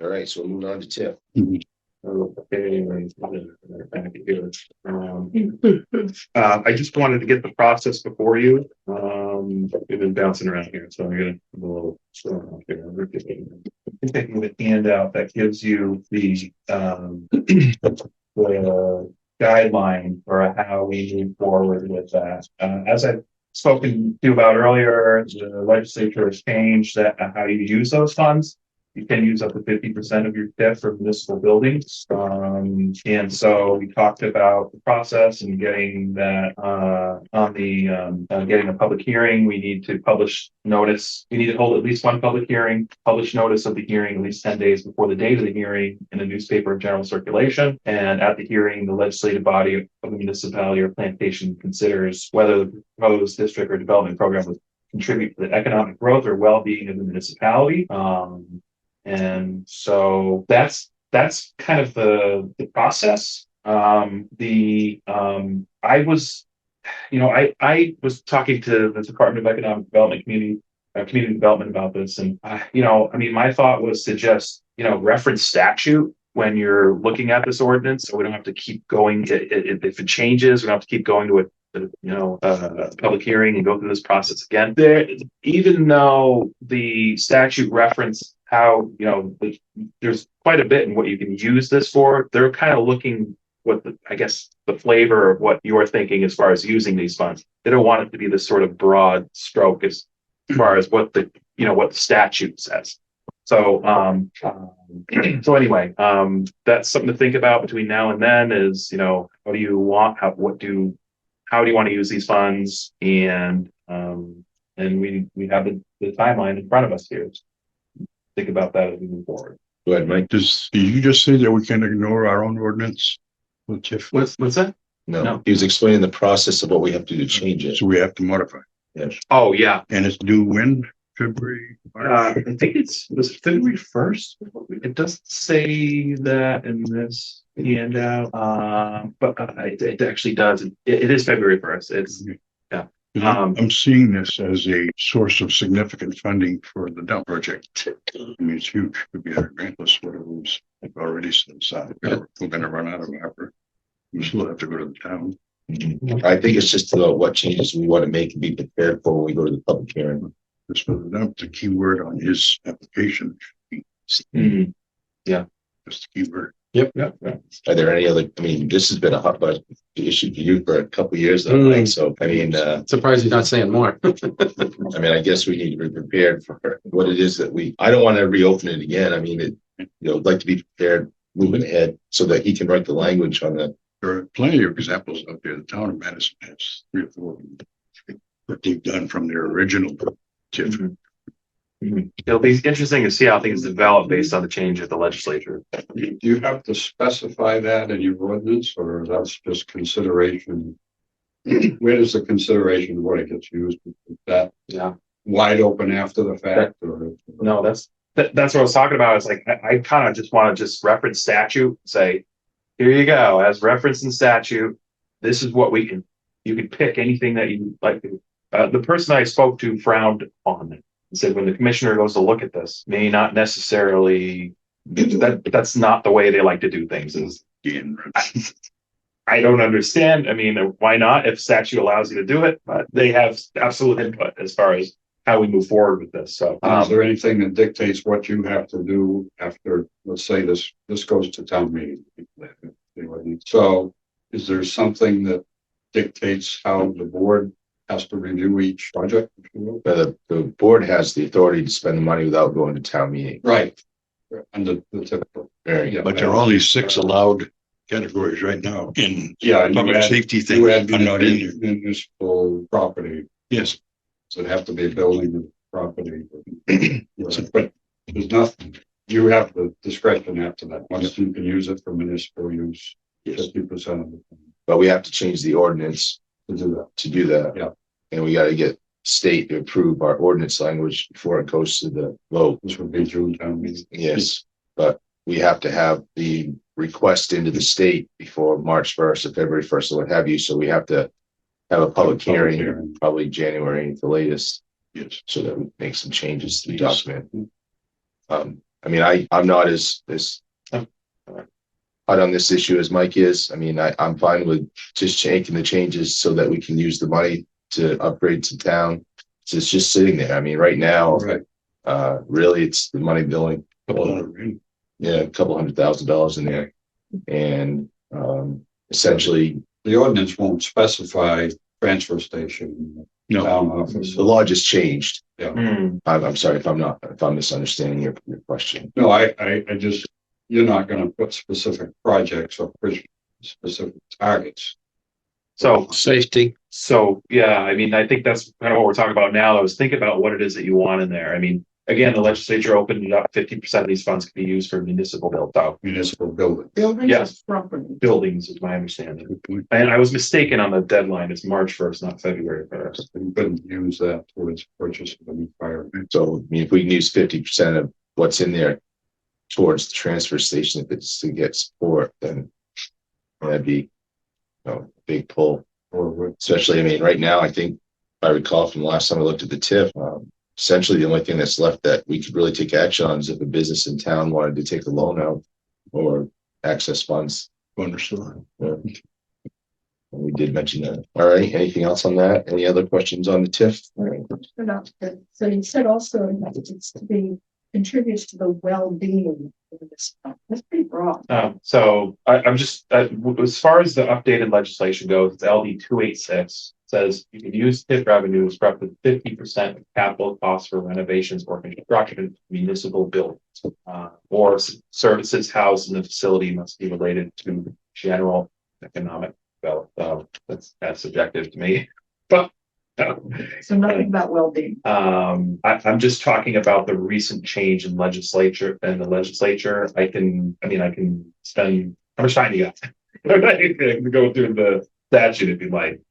All right, so moving on to Tiff. Okay, I just wanted to get the process before you. We've been bouncing around here, so I'm gonna a little slow here. We're taking the handout that gives you the the guideline for how we move forward with that. As I've spoken to you about earlier, the legislature has changed that how you use those funds. You can use up to 50% of your TIF for municipal buildings. And so we talked about the process and getting that on the getting a public hearing. We need to publish notice. We need to hold at least one public hearing, publish notice of the hearing at least 10 days before the date of the hearing in a newspaper of general circulation. And at the hearing, the legislative body of the municipality or plantation considers whether the proposed district or development program would contribute to the economic growth or well-being of the municipality. And so that's kind of the process. I was, I was talking to the Department of Economic Development, Community Development about this, and my thought was to just reference statute when you're looking at this ordinance, so we don't have to keep going. If it changes, we don't have to keep going to a public hearing and go through this process again. Even though the statute reference how there's quite a bit in what you can use this for, they're kind of looking what the flavor of what you're thinking as far as using these funds. They don't want it to be this sort of broad stroke as far as what the statute says. So so anyway, that's something to think about between now and then. Is how do you want how do you want to use these funds, and we have the timeline in front of us here. Think about that as we move forward. Go ahead, Mike. Did you just say that we can ignore our own ordinance? What's that? No, he was explaining the process of what we have to do to change it. So we have to modify. Yes. Oh yeah. And it's due when? February? I think it was February 1st. It doesn't say that in this handout, but it actually does. It is February 1st. It's yeah. I'm seeing this as a source of significant funding for the dump project. I mean, it's huge. It could be our grant list, whatever was already set aside. We're going to run out of effort. We still have to go to the town. I think it's just about what changes we want to make and be prepared for when we go to the public hearing. Just for the dump, the key word on his application. Yeah. Just the key word. Yep. Are there any other? This has been a hot button issue for you for a couple of years now, Mike. So surprised you're not saying more. I guess we need to be prepared for what it is that I don't want to reopen it again. I'd like to be prepared moving ahead so that he can write the language on that. There are plenty of examples out there. The town of Madison has 3 or 4 that they've done from their original TIF. It'll be interesting to see how things develop based on the change of the legislature. Do you have to specify that in your ordinance, or that's just consideration? Where does the consideration of what it gets used? Is that wide open after the fact? No, that's what I was talking about. It's like I kind of just want to reference statute, say, here you go, as referenced in statute. This is what you can pick anything that you like. The person I spoke to frowned on it. Said when the commissioner goes to look at this, may not necessarily that's not the way they like to do things. I don't understand. Why not? If statute allows you to do it, but they have absolute input as far as how we move forward with this. So, is there anything that dictates what you have to do after, let's say this goes to town meeting? So, is there something that dictates how the board has to review each project? The board has the authority to spend the money without going to town meeting. Right. And the typical. But there are only 6 allowed categories right now in and public safety thing. I'm not in there. Municipal property. Yes. So it'd have to be a building property. But there's nothing. You have the discretion after that. Once you can use it for municipal use, 50% of it. But we have to change the ordinance to do that. Yeah. And we got to get state to approve our ordinance language before it goes to the vote. This would be June town meeting. Yes, but we have to have the request into the state before March 1st or February 1st or what have you. So we have to have a public hearing, probably January at the latest. Yes. So that we make some changes to the document. I mean, I'm not as hot on this issue as Mike is. I mean, I'm fine with just making the changes so that we can use the money to upgrade some town. So it's just sitting there. I mean, right now, Right. really, it's the money billing. Yeah, a couple $100,000 in there, and essentially, The ordinance won't specify transfer station, No, town office. the law just changed. Hmm. I'm sorry if I'm misunderstanding your question. No, I just, you're not gonna put specific projects or specific targets. So, Safety. yeah, I mean, I think that's kind of what we're talking about now, is think about what it is that you want in there. I mean, again, the legislature opened it up, 50% of these funds can be used for municipal build out. Municipal building. Yes, buildings is my understanding. good point. And I was mistaken on the deadline. It's March 1st, not February 1st. You couldn't use that towards purchase of a new fire. So, I mean, if we can use 50% of what's in there towards the transfer station, if it's to get support, then that'd be, a big pull. Or Especially, I mean, right now, I think, if I recall from the last time I looked at the TIF, essentially the only thing that's left that we could really take action on is if a business in town wanted to take a loan out or access funds. Understood. Yeah. We did mention that. All right, anything else on that? Any other questions on the TIF? All right, so you said also that it's to be contributes to the well-being of this. That's pretty broad. So I'm just, as far as the updated legislation goes, it's LD 286 says you can use TIF revenues for up to 50% of capital costs for renovations or construction of municipal buildings. Or services housed in the facility must be related to general economic development. That's subjective to me, but. So nothing about well-being. I'm just talking about the recent change in legislature and the legislature. I can spend, how much time you got? I can go through the statute if you'd like.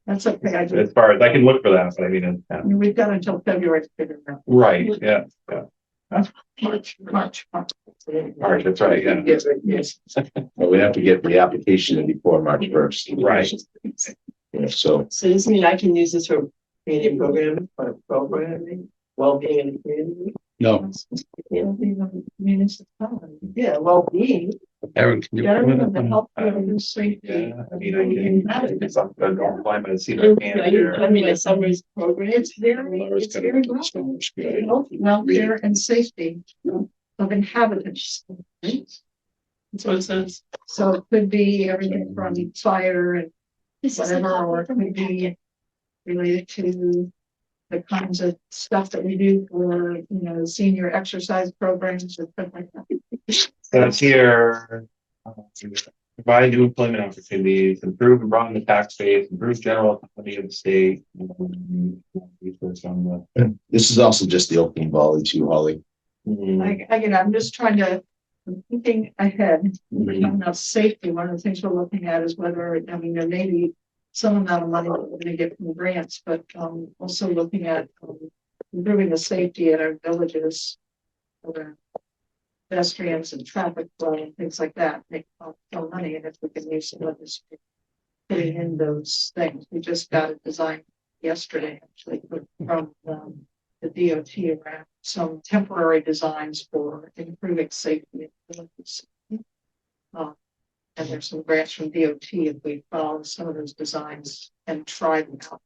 That's okay. As far as I can look for that, but I mean, We've got until February to figure it out. right, yeah, March. March, that's right, yeah. Yes. Well, we have to get the application in before March 1st. Right. Yeah, so, So does this mean I can use this for community programming, for programming, well-being in the community? No, Municipality. Yeah, well-being. Aaron, can you? Generally, the health care and safety. Yeah, I mean, I can, it's up to the climate and see my hand I here. mean, a summer's program. It's very broad. Health, welfare and safety of inhabitants. That's what it says. So it could be everything from fire and whatever, or it could be related to the kinds of stuff that we do for, senior exercise programs or stuff like that. That's here. Provide new employment opportunities, improve and broaden the tax base, improve general economy of the state. this is also just the opening volley too, Holly. I'm just trying to, I'm thinking ahead. Talking about safety, one of the things we're looking at is whether, there may be some amount of money that we're gonna get from grants, but also looking at improving the safety in our villages. Around pedestrians and traffic flow and things like that, make more money, and if we can use some of this putting in those things. We just got a design yesterday, actually, from the DOT around some temporary designs for improving safety in villages. And there's some grants from DOT if we follow some of those designs and try them out.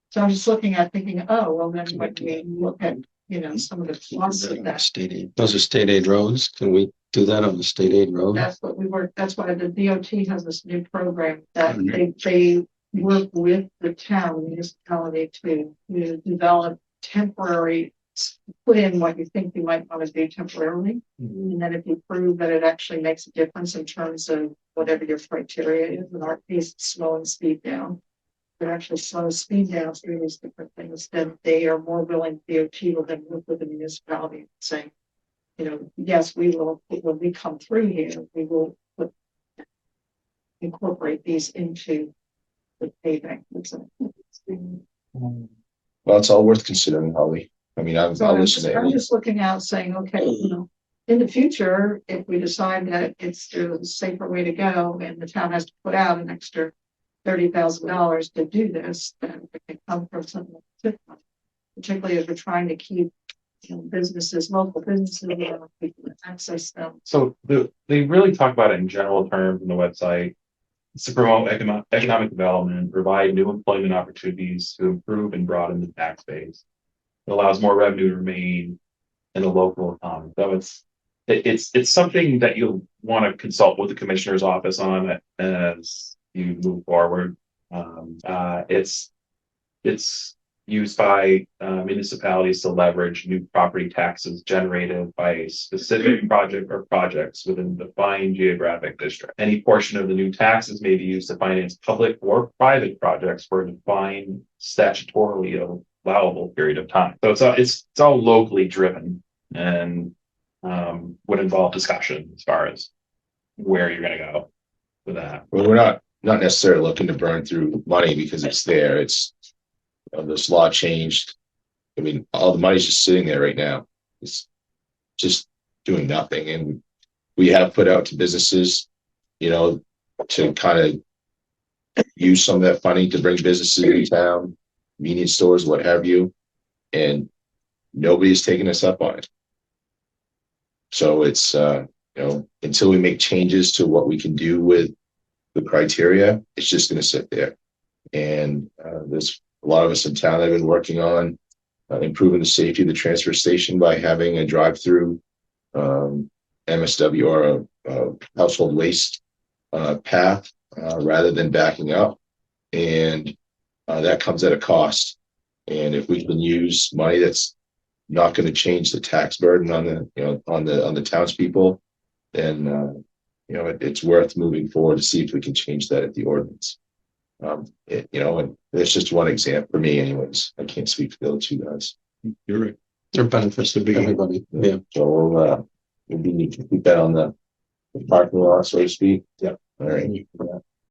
So I'm just looking at thinking, oh, well, then when we look at, some of the costs of that. State aid. Those are state aid roads. Can we do that on the state aid road? That's what we work, that's why the DOT has this new program that they work with the town municipality to develop temporary, put in what you think you might want to do temporarily. And then if you prove that it actually makes a difference in terms of whatever your criteria is, in our case, slowing speed down. It actually slows speed down through these different things, then they are more willing, DOT will then work with the municipality and say, yes, we will, when we come through here, we will incorporate these into the paving. Well, it's all worth considering, Holly. I mean, I'll listen to I'm it. just looking out saying, okay, in the future, if we decide that it's the safer way to go and the town has to put out an extra $30,000 to do this, then it can come from something different. Particularly if we're trying to keep businesses, local businesses, people to access them. So they really talk about it in general terms on the website. It's to promote economic development, provide new employment opportunities to improve and broaden the tax base. It allows more revenue to remain in the local economy. So it's something that you'll want to consult with the commissioner's office on as you move forward. It's used by municipalities to leverage new property taxes generated by a specific project or projects within the defined geographic district. Any portion of the new taxes may be used to finance public or private projects for a defined statutorily allowable period of time. So it's all locally driven and would involve discussion as far as where you're going to go with that. Well, we're not necessarily looking to burn through money because it's there. It's this law changed. I mean, all the money's just sitting there right now. It's just doing nothing. And we have put out to businesses, to kind of use some of that funding to bring businesses in town, convenience stores, what have you. And nobody's taking us up on it. So it's, until we make changes to what we can do with the criteria, it's just going to sit there. And there's a lot of us in town that have been working on improving the safety of the transfer station by having a drive-through MSW or a household waste path rather than backing up. And that comes at a cost. And if we can use money that's not going to change the tax burden on the townspeople, then it's worth moving forward to see if we can change that at the ordinance. And it's just one example for me, anyways. I can't speak for the other two guys. You're right. There are benefits to everybody. Yeah. So we'll need to keep that on the parking lot, so to speak. Yeah. All right.